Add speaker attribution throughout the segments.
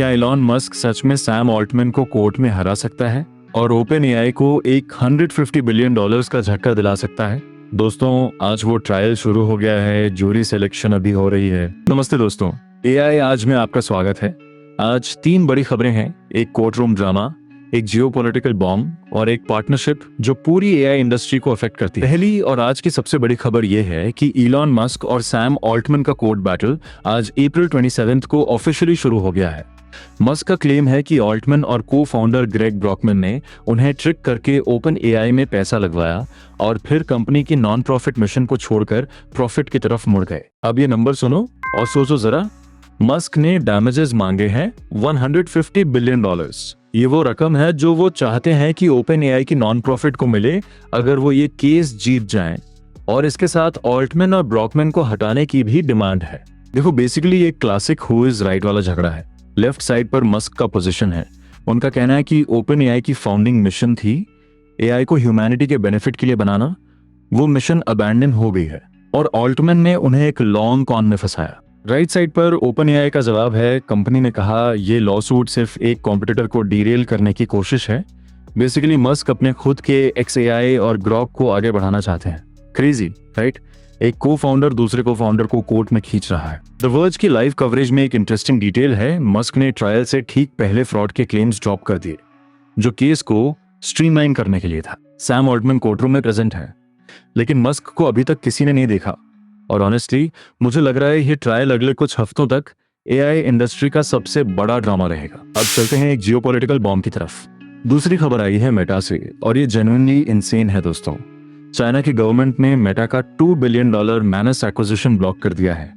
Speaker 1: क्या Elon Musk सच में Sam Altman को कोर्ट में हरा सकता है और ओपन एआई को एक $150 बिलियन का झटका दिला सकता है? दोस्तों, आज वो ट्रायल शुरू हो गया है, जूरी सिलेक्शन अभी हो रही है। नमस्ते दोस्तों, एआई आज में आपका स्वागत है। आज 3 बड़ी खबरें हैं, एक कोर्ट रूम ड्रामा, एक जियोपॉलिटिकल बॉम्ब और एक पार्टनरशिप जो पूरी एआई इंडस्ट्री को अफेक्ट करती है। पहली और आज की सबसे बड़ी खबर यह है कि इलॉन मस्क और सैम ऑल्टमैन का कोर्ट बैटल आज अप्रैल 27 को ऑफिशियली शुरू हो गया है। मस्क का क्लेम है कि ऑल्टमैन और को फाउंडर ग्रेग ब्रॉकमैन ने उन्हें ट्रिक करके ओपन एआई में पैसा लगवाया और फिर कंपनी की नॉन प्रॉफिट मिशन को छोड़कर प्रॉफिट की तरफ मुड़ गए। अब ये नंबर सुनो और सोचो जरा, मस्क ने डैमेजेस मांगे हैं $150 बिलियन। ये वो रकम है जो वो चाहते हैं कि ओपन एआई की नॉन प्रॉफिट को मिले अगर वो ये केस जीत जाएं, और इसके साथ ऑल्टमैन और ब्रॉकमैन को हटाने की भी डिमांड है। देखो, बेसिकली ये क्लासिक हु इज राइट वाला झगड़ा है। लेफ्ट साइड पर मस्क का पोजीशन है, उनका कहना है कि ओपन एआई की फाउंडिंग मिशन थी एआई को ह्यूमैनिटी के बेनिफिट के लिए बनाना, वो मिशन अबैंडन हो गई है और ऑल्टमैन ने उन्हें एक लॉन्ग कॉन में फंसाया। राइट साइड पर ओपन एआई का जवाब है, कंपनी ने कहा ये लॉ सूट सिर्फ एक कॉम्पिटिटर को डीरेल करने की कोशिश है। बेसिकली मस्क अपने खुद के XAI और ग्रॉक को आगे बढ़ाना चाहते हैं। Crazy, right? एक को फाउंडर दूसरे को फाउंडर को कोर्ट में खींच रहा है। द वर्ज की लाइव कवरेज में एक इंटरेस्टिंग डिटेल है, मस्क ने ट्रायल से ठीक पहले फ्रॉड के क्लेम्स ड्रॉप कर दिए जो केस को स्ट्रीमलाइन करने के लिए था। सैम ऑल्टमैन कोर्टरूम में प्रेजेंट है, लेकिन मस्क को अभी तक किसी ने नहीं देखा और ऑनेस्टली मुझे लग रहा है ये ट्रायल अगले कुछ हफ्तों तक एआई इंडस्ट्री का सबसे बड़ा ड्रामा रहेगा। अब चलते हैं एक जियोपॉलिटिकल बॉम्ब की तरफ। दूसरी खबर आई है मेटा से और ये जेन्युइनली इनसेन है दोस्तों। चाइना की गवर्नमेंट ने मेटा का $2 बिलियन मैनस एक्विजिशन ब्लॉक कर दिया है।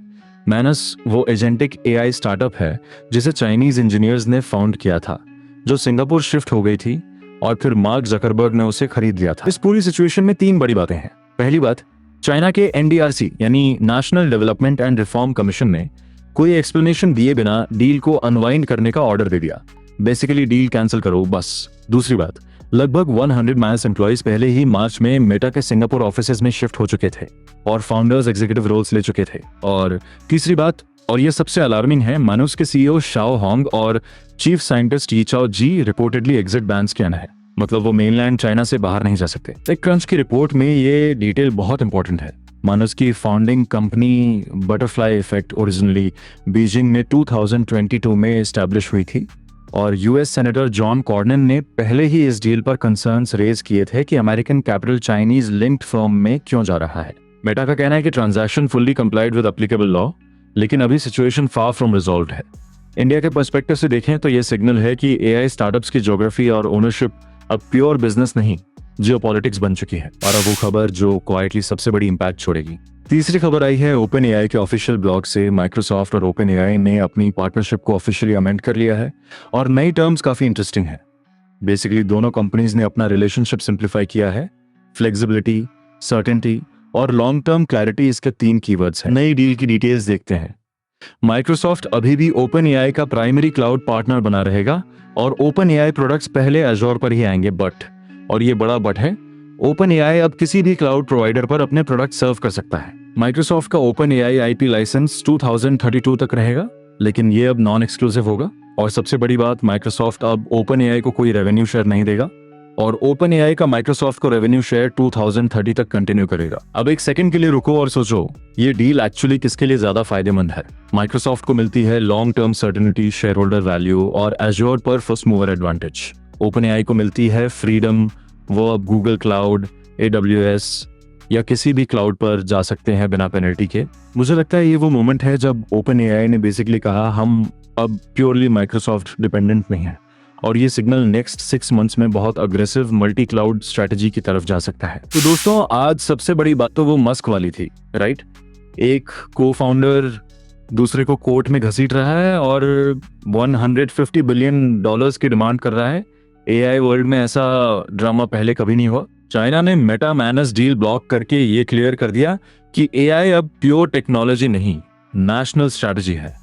Speaker 1: मैनस वो एजेंटिक एआई स्टार्टअप है जिसे चाइनीज इंजीनियर्स ने फाउंड किया था, जो सिंगापुर शिफ्ट हो गई थी और फिर मार्क जकरबर्ग ने उसे खरीद लिया था। इस पूरी सिचुएशन में 3 बड़ी बातें हैं। पहली बात, चाइना के NDRC यानी national development and reform commission ने कोई एक्सप्लेनेशन दिए बिना डील को अनवाइंड करने का ऑर्डर दे दिया। बेसिकली डील कैंसिल करो बस। दूसरी बात, लगभग 100 मैनस एम्प्लॉइज पहले ही मार्च में मेटा के सिंगापुर ऑफिसेज में शिफ्ट हो चुके थे और फाउंडर्स एग्जीक्यूटिव रोल्स ले चुके थे। और तीसरी बात, और ये सबसे अलार्मिंग है, मानुस के CEO शाओ होंग और चीफ साइंटिस्ट यी चाओ जी रिपोर्टेडली एग्जिट बैन्स किया है, मतलब वो मेनलैंड चाइना से बाहर नहीं जा सकते। टेक क्रंच की रिपोर्ट में ये डिटेल बहुत इंपॉर्टेंट है। मानुस की founding company butterfly effect originally Beijing में 2022 में एस्टैब्लिश हुई थी और US सेनेटर जॉन कॉर्नन ने पहले ही इस डील पर कंसर्न्स रेज किए थे कि American capital Chinese linked firm में क्यों जा रहा है। मेटा का कहना है कि transaction fully complied with applicable law, लेकिन अभी सिचुएशन फार फ्रॉम रिजॉल्व्ड है। इंडिया के पर्सपेक्टिव से देखें तो ये सिग्नल है कि एआई स्टार्टअप्स की ज्योग्राफी और ओनरशिप अब प्योर बिजनेस नहीं, जियोपॉलिटिक्स बन चुकी है, और अब वो खबर जो क्वाइटली सबसे बड़ी इंपैक्ट छोड़ेगी। तीसरी खबर आई है ओपन एआई के ऑफिशियल ब्लॉग से। माइक्रोसॉफ्ट और ओपन एआई ने अपनी पार्टनरशिप को ऑफिशियली अमेंड कर लिया है और नई टर्म्स काफी इंटरेस्टिंग है। बेसिकली दोनों कंपनीज ने अपना रिलेशनशिप सिंप्लीफाई किया है। फ्लेक्सिबिलिटी, सर्टेनिटी और लॉन्ग टर्म क्लैरिटी इसके 3 कीवर्ड्स हैं। नई डील की डिटेल्स देखते हैं। माइक्रोसॉफ्ट अभी भी ओपन एआई का प्राइमरी क्लाउड पार्टनर बना रहेगा और ओपन एआई प्रोडक्ट्स पहले एजोर पर ही आएंगे, बट, और ये बड़ा बट है, ओपन एआई अब किसी भी क्लाउड प्रोवाइडर पर अपने प्रोडक्ट सर्व कर सकता है। माइक्रोसॉफ्ट का ओपन एआई IP लाइसेंस 2032 तक रहेगा, लेकिन ये अब नॉन एक्सक्लूसिव होगा। और सबसे बड़ी बात, माइक्रोसॉफ्ट अब ओपन एआई को कोई रेवेन्यू शेयर नहीं देगा और ओपन एआई का माइक्रोसॉफ्ट को रेवेन्यू शेयर 2030 तक कंटिन्यू करेगा। अब एक सेकंड के लिए रुको और सोचो, ये डील एक्चुअली किसके लिए ज्यादा फायदेमंद है? माइक्रोसॉफ्ट को मिलती है long term certainty, shareholder value और एजोर पर first mover advantage. OpenAI को मिलती है फ्रीडम, वो अब गूगल क्लाउड, AWS या किसी भी क्लाउड पर जा सकते हैं बिना पेनल्टी के। मुझे लगता है ये वो मोमेंट है जब ओपन एआई ने बेसिकली कहा हम अब प्योरली माइक्रोसॉफ्ट डिपेंडेंट नहीं है, और ये सिग्नल नेक्स्ट 6 मंथ्स में बहुत अग्रेसिव मल्टी क्लाउड स्ट्रेटजी की तरफ जा सकता है। तो दोस्तों, आज सबसे बड़ी बात तो वो मस्क वाली थी, राइट? एक को फाउंडर दूसरे को कोर्ट में घसीट रहा है और $150 बिलियन की डिमांड कर रहा है। एआई वर्ल्ड में ऐसा ड्रामा पहले कभी नहीं हुआ। चाइना ने मेटा मैनस डील ब्लॉक करके ये क्लियर कर दिया कि एआई अब प्योर टेक्नोलॉजी नहीं, नेशनल स्ट्रैटेजी है।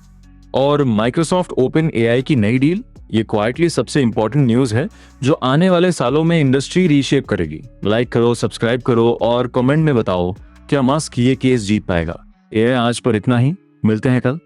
Speaker 1: और माइक्रोसॉफ्ट ओपन एआई की नई डील, ये क्वाइटली सबसे इंपॉर्टेंट न्यूज है जो आने वाले सालों में इंडस्ट्री रीशेप करेगी। लाइक करो, सब्सक्राइब करो और कमेंट में बताओ क्या मस्क ये केस जीत पाएगा। एआई आज पर इतना ही, मिलते हैं कल।